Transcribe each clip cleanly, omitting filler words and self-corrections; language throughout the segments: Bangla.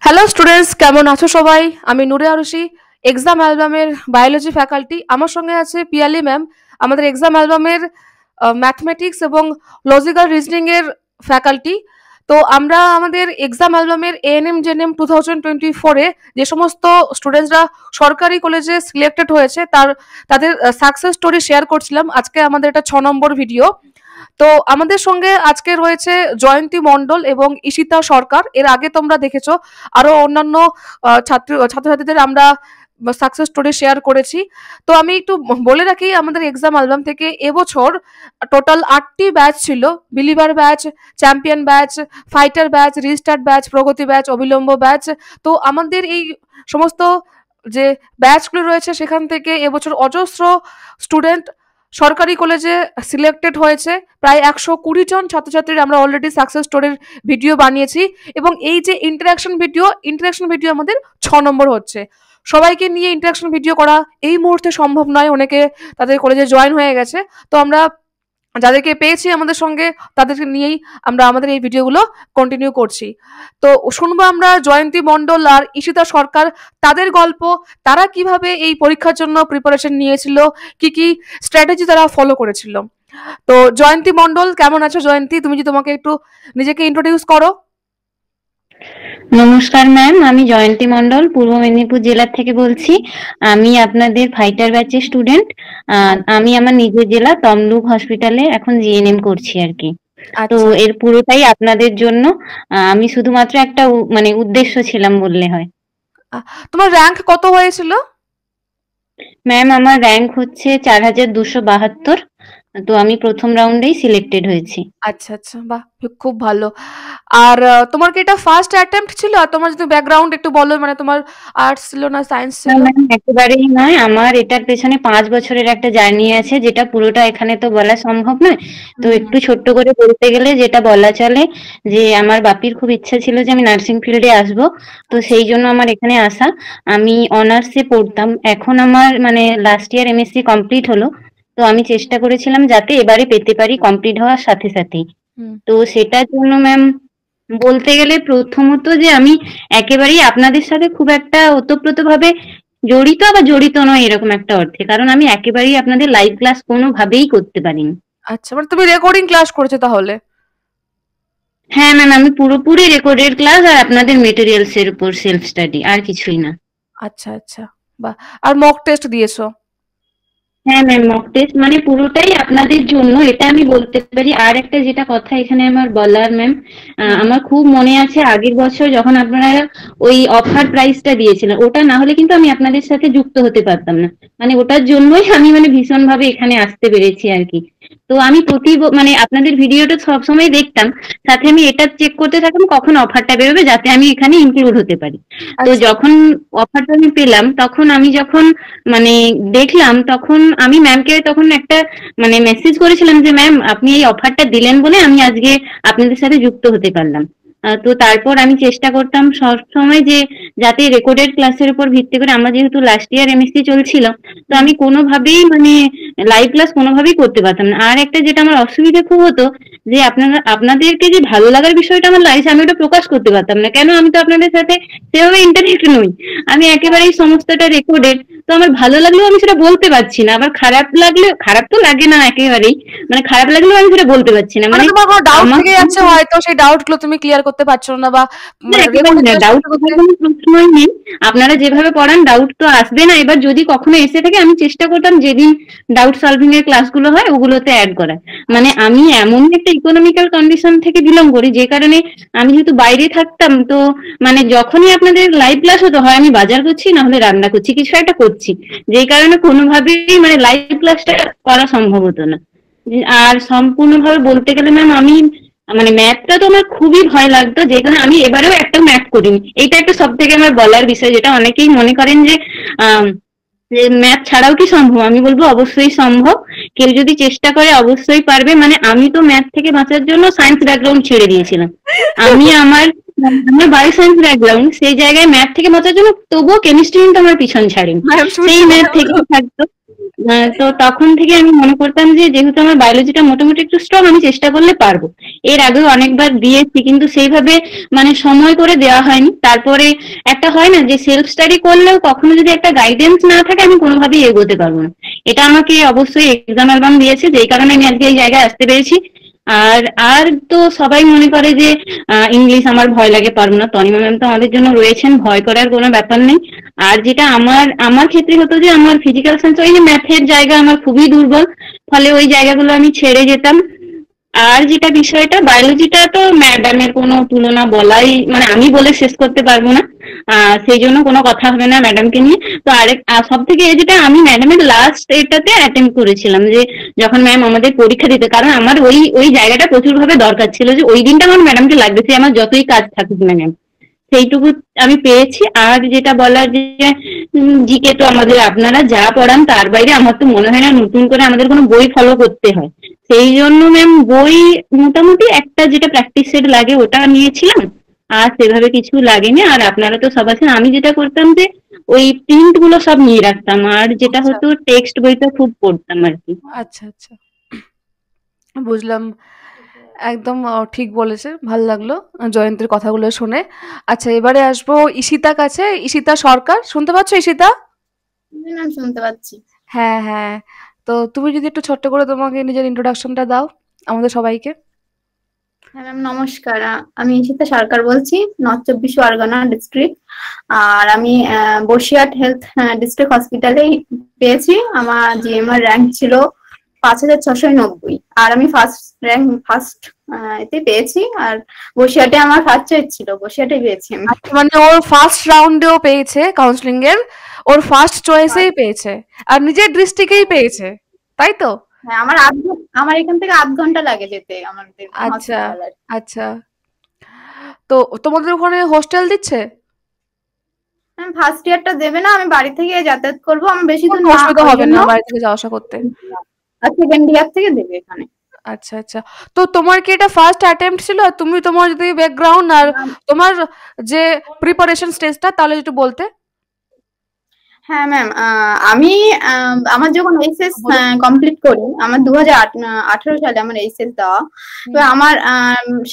হ্যালো স্টুডেন্টস, কেমন আছো সবাই? আমি নূরে আরুষি, এক্সাম অ্যালবামের বায়োলজি ফ্যাকাল্টি। আমার সঙ্গে আছে পিয়ালি ম্যাম, আমাদের এক্সাম অ্যালবামের ম্যাথমেটিক্স এবং লজিক্যাল রিজনিং এর ফ্যাকাল্টি। তো আমরা আমাদের এক্সাম অ্যালবামের এএনএম জেএনএম 2024-এ যে সমস্ত স্টুডেন্টসরা সরকারি কলেজে সিলেক্টেড হয়েছে তাদের সাকসেস স্টোরি শেয়ার করছিলাম। আজকে আমাদের এটা 6 নম্বর ভিডিও। তো আমাদের সঙ্গে আজকে রয়েছে জয়ন্তী মণ্ডল এবং ঈশিতা সরকার। এর আগে তোমরা দেখেছো আরো অন্যান্য ছাত্রছাত্রীদের আমরা সাকসেস স্টোরি শেয়ার করেছি। তো আমি একটু বলে রাখি, আমাদের এক্সাম অ্যালবাম থেকে এবছর টোটাল 8টি ব্যাচ ছিল: believer batch, champion batch, fighter batch, restart batch, প্রগতি ব্যাচ, অবিলম্ব ব্যাচ। তো আমাদের এই সমস্ত যে ব্যাচগুলো রয়েছে সেখান থেকে এবছর অজস্র স্টুডেন্ট সরকারি কলেজে সিলেক্টেড হয়েছে। প্রায় 120 জন ছাত্রছাত্রীর আমরা অলরেডি সাকসেস স্টোরির ভিডিও বানিয়েছি, এবং এই যে ইন্টারাকশন ভিডিও আমাদের 6 নম্বর হচ্ছে। সবাইকে নিয়ে ইন্টারাকশন ভিডিও করা এই মুহূর্তে সম্ভব নয়, অনেকে তাদের কলেজে জয়েন হয়ে গেছে। তো আমরা যাদেরকে পেয়েছি আমাদের সঙ্গে তাদেরকে নিয়েই আমরা আমাদের এই ভিডিওগুলো কন্টিনিউ করছি। তো শুনবো আমরা জয়ন্তী মণ্ডল আর ঈশিতা সরকার, তাদের গল্প, তারা কিভাবে এই পরীক্ষার জন্য প্রিপারেশন নিয়েছিল, কি কি স্ট্র্যাটেজি তারা ফলো করেছিল। তো জয়ন্তী মণ্ডল, কেমন আছো জয়ন্তী? তুমি যদি তোমাকে একটু নিজেকে ইন্ট্রোডিউস করো। নমস্কার ম্যাম, আমি জয়ন্তী মণ্ডল পূর্ব মেদিনীপুর জেলা থেকে বলছি। আমি আপনাদের ফাইটার ব্যাচের স্টুডেন্ট। আমি আমার নিজের জেলা তমলুক হসপিটালে এখন জিএনএম করছি আর কি। তো আচ্ছা, এর পুরোটাই আপনাদের জন্য। আমি শুধুমাত্র একটা মানে উদ্দেশ্য ছিলাম বললে হয়। তোমার র্যাঙ্ক কত হয়েছিল? ম্যাম, আমার র্যাঙ্ক হচ্ছে 4272। তো আমি প্রথম রাউন্ডেই সিলেক্টেড হয়েছি। আচ্ছা আচ্ছা, বাহ, খুব ভালো। আর তোমার কি এটা ফার্স্ট অ্যাটেম্প্ট ছিল? আর তোমার যদি ব্যাকগ্রাউন্ড একটু বলো, মানে তোমার আর্টস ছিল না সায়েন্স না ছিল? ম্যাম, একেবারেই নয়। আমার এটার পেছনে 5 বছরের একটা জার্নি আছে, যেটা পুরোটা এখানে তো বলা সম্ভব নয়। তো হুম, একটু ছোট্ট করে বলতে গেলে যেটা বলা চলে, যে আমার বাপির খুব ইচ্ছা ছিল যে আমি নার্সিং ফিল্ডে আসবো। তো আচ্ছা সেই জন্য আমার এখানে আসা। আমি অনার্সে পড়তাম, এখন আমার মানে লাস্ট ইয়ার এমএসসি কমপ্লিট হলো। তো আমি চেষ্টা করেছিলাম যাতে এবারে পেতে পারি কমপ্লিট হওয়ার সাথে সাথেই। হুম। তো সেটার জন্য ম্যাম বলতে গেলে প্রথমত যে আমি একেবারেই আপনাদের সাথে খুব একটা ওতপ্রোতভাবে জড়িত, আবার জড়িত নয় এরকম একটা অর্থে, কারণ আমি একেবারেই আপনাদের লাইভ ক্লাস কোনোভাবেই করতে পারিনি। আচ্ছা, মানে তুমি রেকর্ডিং ক্লাস করেছো তাহলে? হ্যাঁ ম্যাম, আমি পুরোপুরি রেকর্ডেড ক্লাস আর আপনাদের মেটেরিয়ালস এর উপর সেলফ স্টাডি, আর কিছুই না। আচ্ছা আচ্ছা, বাহ। আর মক টেস্ট দিয়েছো? হ্যাঁ ম্যাম, মক টেস্ট মানে পুরোটাই আপনাদের জন্য, এটা আমি বলতে পারি। আর একটা যেটা কথা এখানে আমার বলার ম্যাম, হুম। আমার খুব মনে আছে আগের বছর যখন আপনারা ওই অফার প্রাইসটা দিয়েছিলেন, ওটা না হলে কিন্তু আমি আপনাদের সাথে যুক্ত হতে পারতাম না। মানে ওটার জন্যই আমি মানে ভীষণ ভাবে এখানে আসতে পেরেছি আর কি। তো আমি মানে আপনাদের ভিডিওটা সবসময় দেখতাম, সাথে আমি এটা চেক করতে থাকতাম কখন অফারটা বেরোবে, যাতে আমি এখানে ইনক্লুড হতে পারি। তো আচ্ছা যখন অফারটা আমি পেলাম, তখন আমি যখন মানে দেখলাম, তখন আমি ম্যামকে তখন একটা মানে মেসেজ করেছিলাম যে ম্যাম, আপনি এই অফারটা দিলেন বলে আমি আজকে আপনাদের সাথে যুক্ত হতে পারলাম। তো তারপর আমি চেষ্টা করতাম সব সময় যে যাতে রেকর্ডেড ক্লাসের উপর ভিত্তি করে, আমার যেহেতু লাস্ট ইয়ার এমএসসি চলছিল, তো হুম আমি কোনোভাবেই মানে লাইভ ক্লাস কোনোভাবেই করতে পারতাম না। আর একটা যেটা আমার অসুবিধা খুব হতো, যে আপনাদেরকে যে ভালো লাগার বিষয়টা আমার লাগছে, আমি ওটা প্রকাশ করতে পারতাম না। কেন? আমি তো আপনাদের সাথে সেভাবে ইন্টারেক্ট নই, আমি একেবারেই সমস্তটা রেকর্ডেড। তো আমার ভালো লাগলেও আমি সেটা বলতে পারছি না, আবার খারাপ তো লাগে না একেবারেই, মানে খারাপ লাগলেও আমি সেটা বলতে পারছি না। মানে মানে তোমার কোনো ডাউট আমার থেকে যাচ্ছে, হয়তো সেই ডাউট গুলো তুমি ক্লিয়ার করতে পারছো না, বা মানে একেবারেই রেকর্ডিং না, ক্লাস ডাউট করতে করতে। করার কোনো প্রশ্নই নেই। আপনারা যেভাবে পড়ান ডাউট তো আসবে না। এবার যদি কখনো এসে থাকে, আমি চেষ্টা করতাম যেদিন ডাউট সলভিং এর ক্লাসগুলো হয় ওগুলোতে অ্যাড করার। মানে আচ্ছা আমি এমন একটা ইকোনমিক্যাল কন্ডিশন থেকে বিলং করি, যে কারণে আমি যেহেতু বাইরে থাকতাম, তো মানে যখনই আপনাদের লাইভ ক্লাস হতো, হয় আমি বাজার করছি, না হলে রান্না করছি, কিছু একটা করছি, যেই কারণে কোনোভাবেই মানে লাইভ ক্লাসটা করা সম্ভব হতো না। আর সম্পূর্ণভাবে বলতে গেলে ম্যাম, আমি মানে ম্যাথটা তো আমার খুবই ভয় লাগতো, যেখানে আমি এবারেও একটা ম্যাথ করিনি। এইটা একটা সব থেকে আমার বলার বিষয়, যেটা অনেকেই মনে করেন যে ম্যাথ ছাড়াও কি সম্ভব। আমি বলবো অবশ্যই সম্ভব, কেউ যদি চেষ্টা করে অবশ্যই পারবে। মানে আমি তো ম্যাথ থেকে বাঁচার জন্য সায়েন্স ব্যাকগ্রাউন্ড ছেড়ে দিয়েছিলাম। আমি আমার আমার বায়ো সায়েন্স ব্যাকগ্রাউন্ড, সেই জায়গায় ম্যাথ থেকে বাঁচার জন্য তবুও কেমিস্ট্রি কিন্তু আমার পিছন ছাড়েনি, ম্যাম, শুনছি সেই ম্যাথ কথাগুলো। থেকেই থাকতো। তো তখন থেকে আমি মনে করতাম যে যেহেতু আমার বায়োলজিটা মোটামুটি একটু স্ট্রং, আমি চেষ্টা করলে পারবো। এর আগেও অনেকবার দিয়েছি, কিন্তু সেইভাবে মানে সময় করে দেওয়া হয়নি। তারপরে একটা হয় না যে সেলফ স্টাডি করলেও কখনো যদি একটা গাইডেন্স না থাকে আমি কোনোভাবেই এগোতে পারবো না। এটা আমাকে অবশ্যই এক্সাম অ্যালবাম দিয়েছে, যেই কারণে আমি আজকে এই জায়গায় আসতে পেরেছি। আর আর তো সবাই মনে করে যে ইংলিশ আমার ভয় লাগে, পারবো না। তনিমা ম্যাম তো আমাদের জন্য রয়েছেন, ভয় করার কোনো ব্যাপার নেই। আর যেটা আমার আমার ক্ষেত্রে হতো যে আমার ফিজিক্যাল সায়েন্স ওই যে ম্যাথের জায়গা আমার খুবই দুর্বল, ফলে ওই জায়গাগুলো আমি ছেড়ে যেতাম। আর যেটা বিষয়টা বায়োলজিটা তো ম্যাডামের কোনো তুলনা বলাই মানে আমি বলে শেষ করতে পারবো না, সেই জন্য কোনো কথা হবে না ম্যাডামকে নিয়ে। তো আরেক সব থেকে যেটা আমি ম্যাডামের লাস্ট এটাতে অ্যাটেম্প করেছিলাম, যে যখন ম্যাম আমাদের পরীক্ষা দিতে, কারণ আমার ওই ওই জায়গাটা প্রচুর ভাবে দরকার ছিল, যে ওই দিনটা আমার ম্যাডামকে লাগবে, সে আমার যতই কাজ থাকুক না ম্যাম, সেইটুকু আমি পেয়েছি। আর যেটা বলার যে জিকে তো আমাদের আপনারা যা পড়ান তার বাইরে আমার তো মনে হয় না নতুন করে আমাদের কোনো বই ফলো করতে হয়। সেই জন্য ম্যাম বই মোটামুটি একটা যেটা প্র্যাকটিস সেট লাগে ওটা নিয়েছিলাম, আর সেভাবে কিছু লাগেনি। আর আপনারা তো সব আছেন, আমি যেটা করতাম যে ওই প্রিন্ট গুলো সব নিয়ে রাখতাম, আর যেটা আচ্ছা হতো টেক্সট বইটা খুব পড়তাম আর কি। আচ্ছা আচ্ছা, বুঝলাম। একদম ঠিক বলেছে, ভাল লাগলো জয়ন্তীর কথাগুলো শুনে। আচ্ছা, এবারে আসবো ঈশিতা কাছে। ঈশিতা সরকার, শুনতে পাচ্ছ ঈশিতা? ম্যাম শুনতে পাচ্ছি। হ্যাঁ হ্যাঁ, তো তুমি যদি একটু ছোট্ট করে তোমাকে নিজের ইন্ট্রোডাকশনটা দাও আমাদের সবাইকে। হ্যাঁ ম্যাম নমস্কার, আমি ঈশিতা সরকার বলছি, নর্থ চব্বিশ পরগনা ডিস্ট্রিক্ট। আর আমি বসিরহাট হেলথ ডিস্ট্রিক্ট হসপিটালেই পেয়েছি। আমার জিএমআর র্যাঙ্ক ছিল 5690, আর আমি ফার্স্ট এতে পেয়েছি। আর বসিরহাটে আমার ফার্স্ট চয়েস ছিল, বসিরহাটে পেয়েছি আমি। আচ্ছা, মানে ওর ফার্স্ট রাউন্ডেও পেয়েছে কাউন্সিলিং এর, ওর ফার্স্ট চয়েসেই পেয়েছে, আর নিজের ডিস্ট্রিক্টেই পেয়েছে, তাই তো? হ্যাঁ, আমার এখান থেকে 8 ঘন্টা লাগে যেতে আমাদের আচ্ছা হসপিটাল। আচ্ছা, তো তোমাদের ওখানে হোস্টেল দিচ্ছে? ম্যাম ফার্স্ট ইয়ারটা দেবে না, আমি বাড়ি থেকে যাতায়াত করবো, আমি বেশি দূর কোনো না অসুবিধা ওই হবে জন্য। না বাড়ি থেকে যাওয়া আসা করতে? আর সেকেন্ড ইয়ার থেকে দেবে এখানে। আচ্ছা আচ্ছা, তো তোমার কি এটা ফার্স্ট অ্যাটেম্প্ট ছিল? তুমি তোমার যদি ব্যাকগ্রাউন্ড আর তোমার যে প্রিপারেশন স্টেজটা তাহলে একটু বলতে। হ্যাঁ ম্যাম, আমি আমার যখন এইচএস বলুন। কমপ্লিট করি, আমার 2018 সালে আমার এইচএস দেওয়া। তো আমার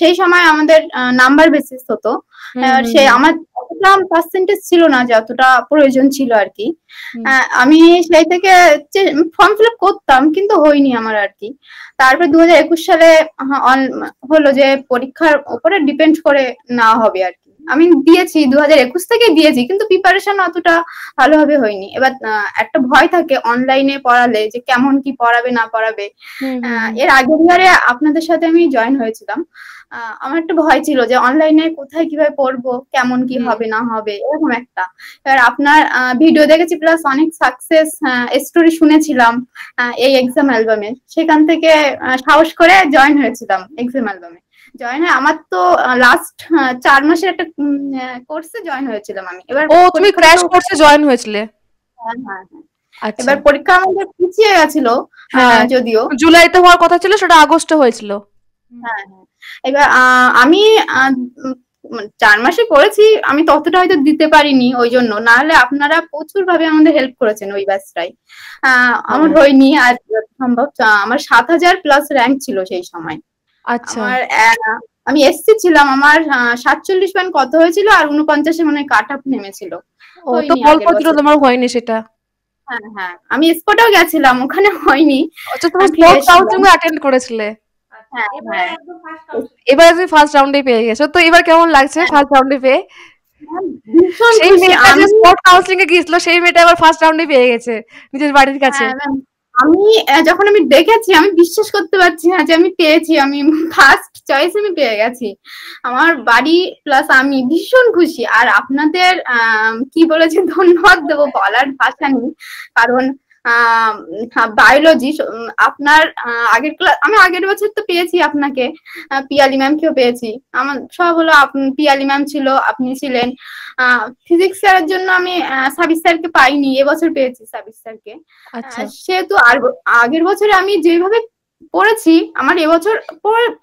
সেই সময় আমাদের নাম্বার বেসিস হতো। সে আমার অতটা পার্সেন্টেজ ছিল না যতটা প্রয়োজন ছিল আর কি। আমি সেই থেকে ফর্ম ফিল আপ করতাম, কিন্তু হয়নি আমার আর কি। তারপর 2021 সালে হলো যে পরীক্ষার উপরে ডিপেন্ড করে নেওয়া হবে আর কি। আমি দিয়েছি 2021 থেকে দিয়েছি, কিন্তু প্রিপারেশন অতটা ভালোভাবে হয়নি। এবার একটা ভয় থাকে অনলাইনে পড়ালে যে কেমন কি পড়াবে না পড়াবে। এর আগের ইয়ারে আপনাদের সাথে আমি জয়েন হয়েছিলাম। আমার একটা ভয় ছিল যে অনলাইনে কোথায় কিভাবে পড়বো, কেমন কি হবে না হবে, এরকম একটা। এবার আপনার ভিডিও দেখেছি, প্লাস অনেক সাকসেস স্টোরি শুনেছিলাম এই এক্সাম অ্যালবামে, সেখান থেকে সাহস করে জয়েন হয়েছিলাম এক্সাম অ্যালবামে। জয়েন হয়ে আমার তো লাস্ট 4 মাসের একটা কোর্সে জয়েন হয়েছিলাম আমি। এবার ও, তুমি ক্র্যাশ কোর্সে জয়েন হয়েছিলে? হ্যাঁ হ্যাঁ হ্যাঁ। আচ্ছা, এবার পরীক্ষা আমাদের পিছিয়ে গেছিল, যদিও জুলাইতে হওয়ার কথা ছিল, সেটা আগস্টে হয়েছিল। হ্যাঁ হ্যাঁ। এবার আমি 4 মাসে করেছি, আমি ততটা হয়তো দিতে পারিনি ওই জন্য, না হলে আপনারা প্রচুর ভাবে আমাদের হেল্প করেছেন ওই ব্যাচটাই। আমার হয়নি আর সম্ভব। আমার 7000 প্লাস র্যাঙ্ক ছিল সেই সময়। আচ্ছা, আমার আমি এসসি ছিলাম, আমার 47 পয়েন্ট কত হয়েছিল, আর 49 মানে কাট অফ নেমেছিল। ও তো গল্প ছিল তোমার হয়নি সেটা। হ্যাঁ হ্যাঁ, আমি স্পটেও গেছিলাম, ওখানে হয়নি। আচ্ছা, তুমি স্পোর্ট কাউন্সিলিং অ্যাটেন্ড করেছিলে? হ্যাঁ হ্যাঁ। এবার তুমি ফার্স্ট রাউন্ডে পেয়ে গেছো, তো এবার কেমন লাগছে ফার্স্ট রাউন্ডে পেয়ে? সেই মেয়েটা যে স্পোর্ট কাউন্সিলিং এ গিয়েছিল, সেই মেয়েটা এবার ফার্স্ট রাউন্ডে পেয়ে গেছে নিজের বাড়ির কাছে। আমি যখন আমি দেখেছি, আমি বিশ্বাস করতে পারছি না যে আমি পেয়েছি, আমি ফার্স্ট চয়েস আমি পেয়ে গেছি। আমার বাড়ি প্লাস আমি ভীষণ খুশি। আর আপনাদের কি বলেছি ধন্যবাদ দেবো, বলার ভাষা নেই। কারণ বায়োলজি আপনার আগের ক্লাস, আমি আগের বছর তো পেয়েছি আপনাকে, পিয়ালি ম্যামকেও পেয়েছি। আমার সব হলো পিয়ালি ম্যাম ছিল, আপনি ছিলেন। ফিজিক্স স্যারের জন্য আমি সাবির স্যারকে পাইনি, এবছর পেয়েছি সাবির স্যারকে। সেহেতু আগের বছরে আমি যেভাবে পড়েছি, আমার এবছর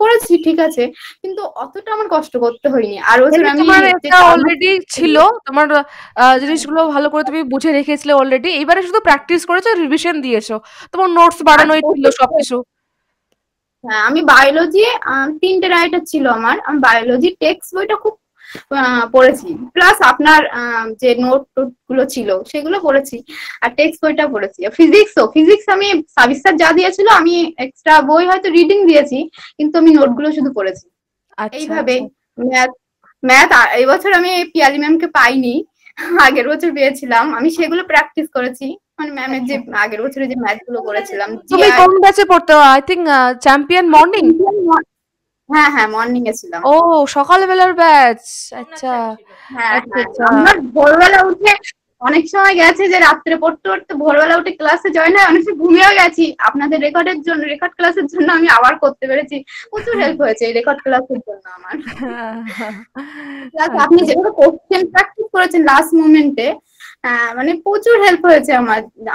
পড়েছি ঠিক আছে, কিন্তু অতটা আমার কষ্ট করতে হয়নি। আর বছর আমি তোমার একটা অলরেডি ছিল, তোমার জিনিসগুলো ভালো করে তুমি বুঝে রেখেছিলে অলরেডি, এবারে শুধু প্র্যাকটিস করেছো, রিভিশন দিয়েছো, তোমার নোটস বানানোই ছিল সবকিছু। হ্যাঁ, আমি বায়োলজি 3টে রাইটার ছিল আমার, আমি বায়োলজি টেক্সট বইটা খুব পড়েছি, প্লাস আপনার যে নোট গুলো ছিল সেগুলো পড়েছি, আর টেক্সট বইটা পড়েছি। ফিজিক্স আমি সাবির স্যার যা দিয়েছিল, আমি এক্সট্রা বই হয়তো রিডিং দিয়েছি, কিন্তু আমি নোটগুলো শুধু পড়েছি। এইভাবে ম্যাথ এই বছর আমি পিয়ালি ম্যামকে পাইনি, আগের বছর পেয়েছিলাম, আমি সেগুলো প্র্যাকটিস করেছি, মানে ম্যামের যে আগের বছরে যে ম্যাথ গুলো করেছিলাম। তুমি কোন ব্যাচে পড়তে? I think champion morning. হ্যাঁ মর্নিং এ ছিলাম। ও, সকালবেলার ব্যাচ। আচ্ছা, হ্যাঁ আমরা ভোরবেলা উঠে অনেক সময় গেছে যে রাত্রে পড়তে পড়তে ভোরবেলা উঠে ক্লাসে জয়েন হয়, অনেক সময় ঘুমিয়েও গেছি। আপনাদের রেকর্ড ক্লাসের জন্য আমি আবার করতে পেরেছি, প্রচুর হেল্প হয়েছে এই রেকর্ড ক্লাসের জন্য আমার। আপনি যেভাবে কোশ্চেন প্র্যাকটিস করেছেন লাস্ট মোমেন্টে, মানে প্রচুর হেল্প হয়েছে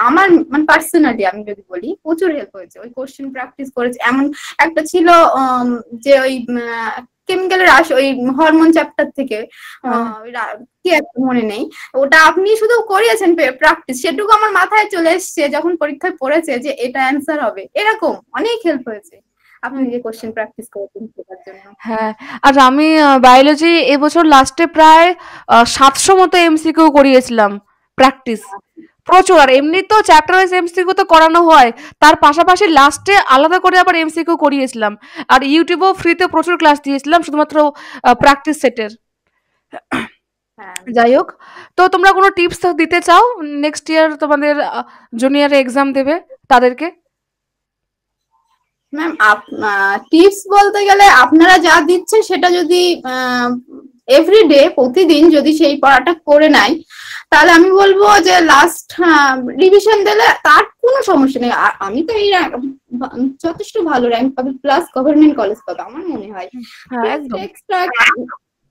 আমার মানে পার্সোনালি আমি যদি বলি, প্রচুর হেল্প হয়েছে ওই কোশ্চেন প্র্যাকটিস করেছে। এমন একটা ছিল যে ওই কেমিক্যালের ওই হরমোন চ্যাপ্টার থেকে কি একটা মনে নেই, ওটা আপনি শুধু করিয়েছেন প্র্যাকটিস, সেটুকু আমার মাথায় চলে এসছে যখন পরীক্ষায় পড়েছে যে এটা অ্যান্সার হবে, এরকম অনেক হেল্প হয়েছে আপনি যে কোশ্চেন প্র্যাকটিস করেছেন সেটার জন্য। হ্যাঁ, আর আমি বায়োলজি এবছর লাস্টে প্রায় 700 মতো এমসিকিউ করিয়েছিলাম প্র্যাকটিস, প্রচুর। আর এমনি তো চ্যাপ্টার ওয়াইজ এমসিকিউ তো করানো হয়, তার পাশাপাশি লাস্টে আলাদা করে আবার এমসিকিউ করিয়েছিলাম। আর ইউটিউবেও ফ্রিতে প্রচুর ক্লাস দিয়েছিলাম শুধুমাত্র প্র্যাকটিস সেটের। যাই হোক, তো তোমরা কোনো টিপস দিতে চাও নেক্সট ইয়ার তোমাদের জুনিয়র এক্সাম দেবে তাদেরকে? ম্যাম টিপস বলতে গেলে আপনারা যা দিচ্ছেন সেটা যদি এভরিডে প্রতিদিন যদি সেই পড়াটা করে নেয়, তাহলে আমি বলবো যে লাস্ট রিভিশন দিলে তার কোনো সমস্যা নেই। আমি তো এই যথেষ্ট ভালো র্যাঙ্ক পাবে, প্লাস গভর্নমেন্ট কলেজ পাবে আমার মনে হয়।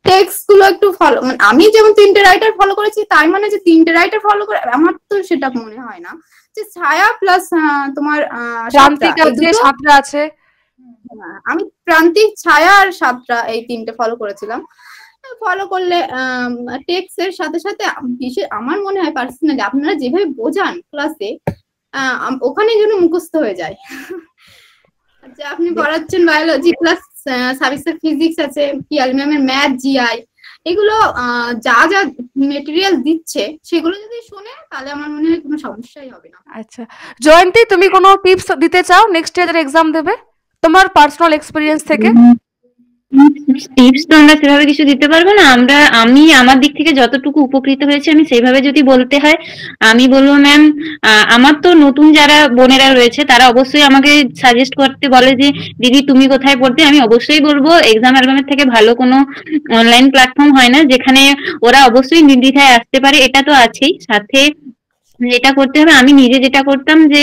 টেক্সট গুলো একটু ফলো, মানে আমি যেমন 3টে রাইটার ফলো করেছি তাই মানে যে 3টে রাইটার ফলো করে আমার তো সেটা মনে হয় না। যে ছায়া প্লাস তোমার সাতরা আছে, আমি প্রান্তিক, ছায়া আর সাতরা এই 3টে ফলো করেছিলাম। ফলো করলে টেক্সট এর সাথে সাথে আমার মনে হয় পার্সোনালি আপনারা যেভাবে বোঝান ক্লাসে, ওখানে যেন মুখস্থ হয়ে যায়। যে আপনি পড়াচ্ছেন বায়োলজি ক্লাস, সাবিসের ফিজিক্স আছে, পিয়ালি ম্যামের ম্যাথ, জিআই, এগুলো যা যা মেটেরিয়াল দিচ্ছে সেগুলো যদি শুনে তাহলে আমার মনে হয় কোনো সমস্যাই হবে না। আচ্ছা জয়ন্তী, তুমি কোনো টিপস দিতে চাও নেক্সট ইয়ার এক্সাম দেবে তোমার পার্সোনাল এক্সপেরিয়েন্স থেকে? টিপস তো আমরা সেভাবে কিছু দিতে পারবো না, আমি আমার দিক থেকে যতটুকু উপকৃত হয়েছে আমি সেইভাবে যদি বলতে হয়, আমি বলবো ম্যাম, আমার তো নতুন যারা বোনেরা রয়েছে তারা অবশ্যই আমাকে সাজেস্ট করতে বলে যে দিদি তুমি কোথায় পড়তে, আমি অবশ্যই বলবো এক্সাম অ্যালবামের থেকে ভালো কোনো অনলাইন প্ল্যাটফর্ম হয় না যেখানে ওরা অবশ্যই নির্দ্বিধায় আসতে পারে, এটা তো আছেই। সাথে যেটা করতে হবে, আমি নিজে যেটা করতাম যে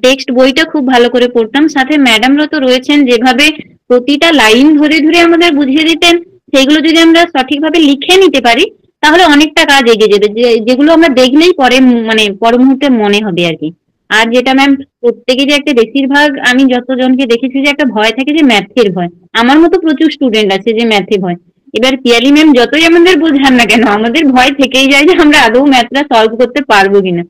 টেক্সট বইটা খুব ভালো করে পড়তাম, সাথে ম্যাডামরা তো রয়েছেন যেভাবে প্রতিটা লাইন ধরে ধরে আমাদের বুঝিয়ে দিতেন, সেগুলো যদি আমরা সঠিকভাবে লিখে নিতে পারি তাহলে অনেকটা কাজ এগিয়ে যাবে, যেগুলো আমরা দেখলেই পরে মানে পর মুহূর্তে মনে হবে আর কি। আর যেটা ম্যাম প্রত্যেকে যে একটা বেশিরভাগ আমি যতজনকে দেখেছি যে একটা ভয় থাকে যে ম্যাথের ভয়, আমার মতো প্রচুর স্টুডেন্ট আছে যে ম্যাথে ভয়। এবার পিয়ালি ম্যাম যতই আমাদের বোঝান না কেন আমাদের ভয় থেকেই যায় যে আমরা আদৌ ম্যাথটা সলভ করতে পারবো কিনা।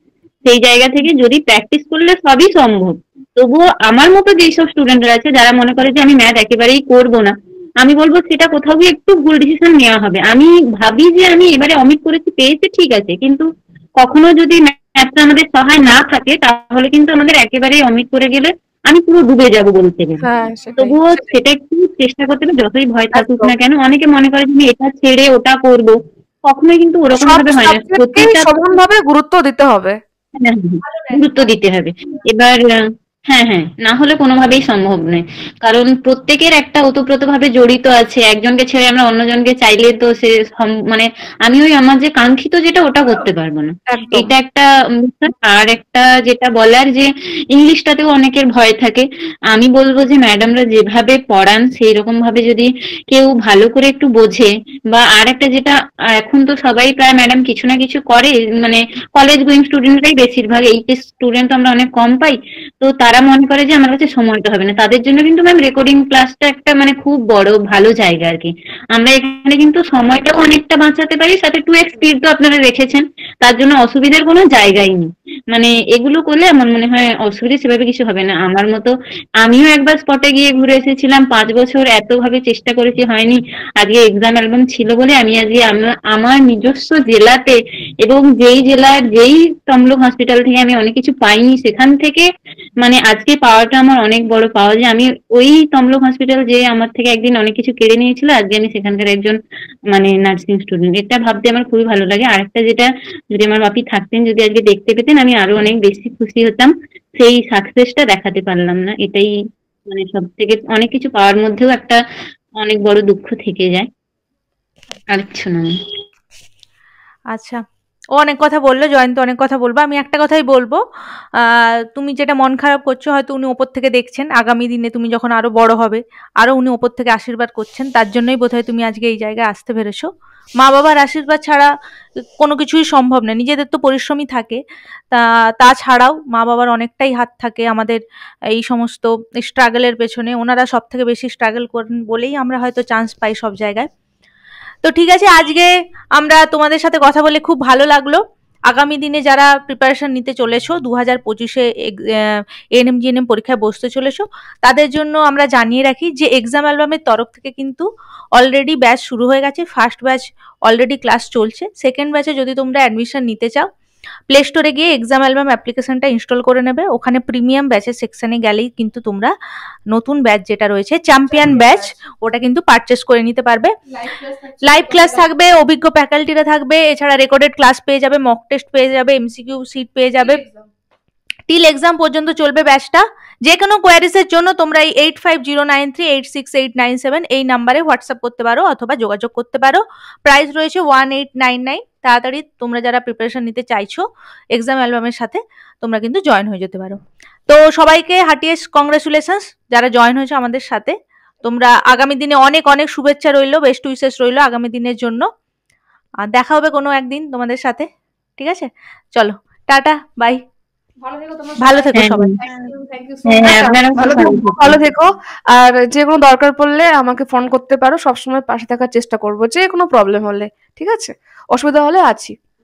সেই জায়গা থেকে যদি প্র্যাকটিস করলে সবই সম্ভব, তবুও আমার মতো যেসব স্টুডেন্টরা আছে যারা মনে করে যে আমি ম্যাথ একেবারেই করবো না, আমি বলবো সেটা কোথাও গিয়ে একটু ভুল ডিসিশন নেওয়া হবে। আমি ভাবি যে আমি এবারে অমিট করেছি, পেয়েছি ঠিক আছে, কিন্তু কখনো যদি ম্যাথটা আমাদের সহায় না থাকে তাহলে কিন্তু আমাদের একেবারেই অমিট করে গেলে আমি পুরো ডুবে যাবো বলতে গেলে। তবুও সেটা একটু চেষ্টা করতে হবে, যতই ভয় থাকুক না কেন। অনেকে মনে করে যে এটা ছেড়ে ওটা করবো, কখনোই কিন্তু ওরকম ভাবে হয় না, প্রত্যেকটা সমানভাবে গুরুত্ব দিতে হবে, গুরুত্ব দিতে হবে। এবার হ্যাঁ, না হলে কোনোভাবেই সম্ভব নয়, কারণ প্রত্যেকের একটা ওতপ্রোত ভাবে জড়িত আছে, একজনকে ছেড়ে আমরা অন্যজনকে চাইলে তো সে মানে আমি ওই আমার যে কাঙ্ক্ষিত যেটা ওটা করতে পারবো না, এটা একটা। আর একটা যেটা বলার যে ইংলিশটাতেও অনেকের ভয় থাকে, আমি বলবো যে ম্যাডামরা যেভাবে পড়ান সেই রকম ভাবে যদি কেউ ভালো করে একটু বোঝে, বা আর একটা যেটা এখন তো সবাই প্রায় ম্যাডাম কিছু না কিছু করে, মানে কলেজ গোয়িং স্টুডেন্টরাই বেশিরভাগ, এইচএস স্টুডেন্ট আমরা অনেক কম পাই, তো তারা যারা মনে করে যে আমার কাছে সময়টা হবে না, তাদের জন্য কিন্তু ম্যাম রেকর্ডিং ক্লাসটা একটা মানে খুব বড় ভালো জায়গা আর কি। আমরা এখানে কিন্তু সময়টাও অনেকটা বাঁচাতে পারি, সাথে 2x স্পিড তো আপনারা রেখেছেন, তার জন্য অসুবিধার কোনো জায়গাই নেই। মানে এগুলো করলে আমার মনে হয় অসুবিধা সেভাবে কিছু হবে না। আমার মতো আমিও একবার স্পটে গিয়ে ঘুরে এসেছিলাম, 5 বছর এত ভাবে চেষ্টা করেছি, হয়নি। আজকে এক্সাম অ্যালবাম ছিল বলে আমি আজকে আমার নিজস্ব জেলাতে, এবং যেই জেলার যেই তমলুক হসপিটাল থেকে আমি অনেক কিছু পাইনি, সেখান থেকে মানে আজকে পাওয়াটা আমার অনেক বড় পাওয়া, যে আমি ওই তমলুক হসপিটাল যে আমার থেকে একদিন অনেক কিছু কেড়ে নিয়েছিল, আজকে আমি সেখানকার একজন মানে নার্সিং স্টুডেন্ট। এটা ভাবতে আমার খুবই ভালো লাগে। আরেকটা যেটা, যদি আমার বাপি থাকতেন, যদি আজকে দেখতে পেতেন, আমি আরো অনেক বেশি খুশি হতাম। সেই সাকসেসটা দেখাতে পারলাম না, এটাই মানে সব থেকে অনেক কিছু পাওয়ার মধ্যেও একটা অনেক বড় দুঃখ থেকে যায়, আর কিছু না। আচ্ছা, ও অনেক কথা বললো, জয়ন্ত অনেক কথা বলবো, আমি একটা কথাই বলবো। তুমি যেটা মন খারাপ করছো, হয়তো উনি ওপর থেকে দেখছেন, আগামী দিনে তুমি যখন আরো বড় হবে, আরো উনি ওপর থেকে আশীর্বাদ করছেন, তার জন্যই বোধহয় তুমি আজকে এই জায়গায় আসতে পেরেছো। মা বাবার আশীর্বাদ ছাড়া কোনো কিছুই সম্ভব না, নিজেদের তো পরিশ্রমই থাকে, তাছাড়াও মা বাবার অনেকটাই হাত থাকে আমাদের এই সমস্ত স্ট্রাগলের পেছনে। ওনারা সব থেকে বেশি স্ট্রাগল করেন বলেই আমরা হয়তো চান্স পাই সব জায়গায়। তো ঠিক আছে, আজকে আমরা তোমাদের সাথে কথা বলে খুব ভালো লাগলো। আগামী দিনে যারা প্রিপারেশন নিতে চলেছো, 2025-এ এএনএম জিএনএম পরীক্ষায় বসতে চলেছো, তাদের জন্য আমরা জানিয়ে রাখি যে এক্সাম অ্যালবামের তরফ থেকে কিন্তু অলরেডি ব্যাচ শুরু হয়ে গেছে। ফার্স্ট ব্যাচ অলরেডি ক্লাস চলছে। সেকেন্ড ব্যাচে যদি তোমরা অ্যাডমিশন নিতে চাও, প্লে স্টোরে গিয়ে এক্সাম অ্যালবাম অ্যাপ্লিকেশনটা ইনস্টল করে নেবে। ওখানে প্রিমিয়াম ব্যাচের সেকশনে গেলেই কিন্তু তোমরা নতুন ব্যাচ যেটা রয়েছে চ্যাম্পিয়ন ব্যাচ, ওটা কিন্তু পারচেস করে নিতে পারবে। লাইভ ক্লাস থাকবে, অভিজ্ঞ ফ্যাকাল্টিরা থাকবে, এছাড়া রেকর্ডেড ক্লাস পেয়ে যাবে, মক টেস্ট পেয়ে যাবে, এমসিকিউ সিট পেয়ে যাবে। টিল এক্সাম পর্যন্ত চলবে ব্যাচটা। যে কোনো কোয়ারিজের জন্য তোমরা এই 8509386897 এই নাম্বারে হোয়াটসঅ্যাপ করতে পারো অথবা যোগাযোগ করতে পারো। প্রাইস রয়েছে 1899। তাড়াতাড়ি তোমরা যারা প্রিপারেশন নিতে চাইছো এক্সাম অ্যালবামের সাথে, তোমরা কিন্তু জয়েন হয়ে যেতে পারো। তো সবাইকে হার্টিয়েস্ট কংগ্রেচুলেশনস যারা জয়েন হয়েছে আমাদের সাথে। তোমরা আগামী দিনে অনেক অনেক শুভেচ্ছা রইলো, বেস্ট উইশেস রইলো আগামী দিনের জন্য। আর দেখা হবে কোনো একদিন তোমাদের সাথে, ঠিক আছে? চলো, টাটা, বাই। ভালো থেকো সবাই। ভালো থেকো। আর যে কোনো দরকার পড়লে আমাকে ফোন করতে পারো, সবসময় পাশে থাকার চেষ্টা করবো যে কোনো প্রবলেম হলে, ঠিক আছে? অসুবিধা হলে আছি।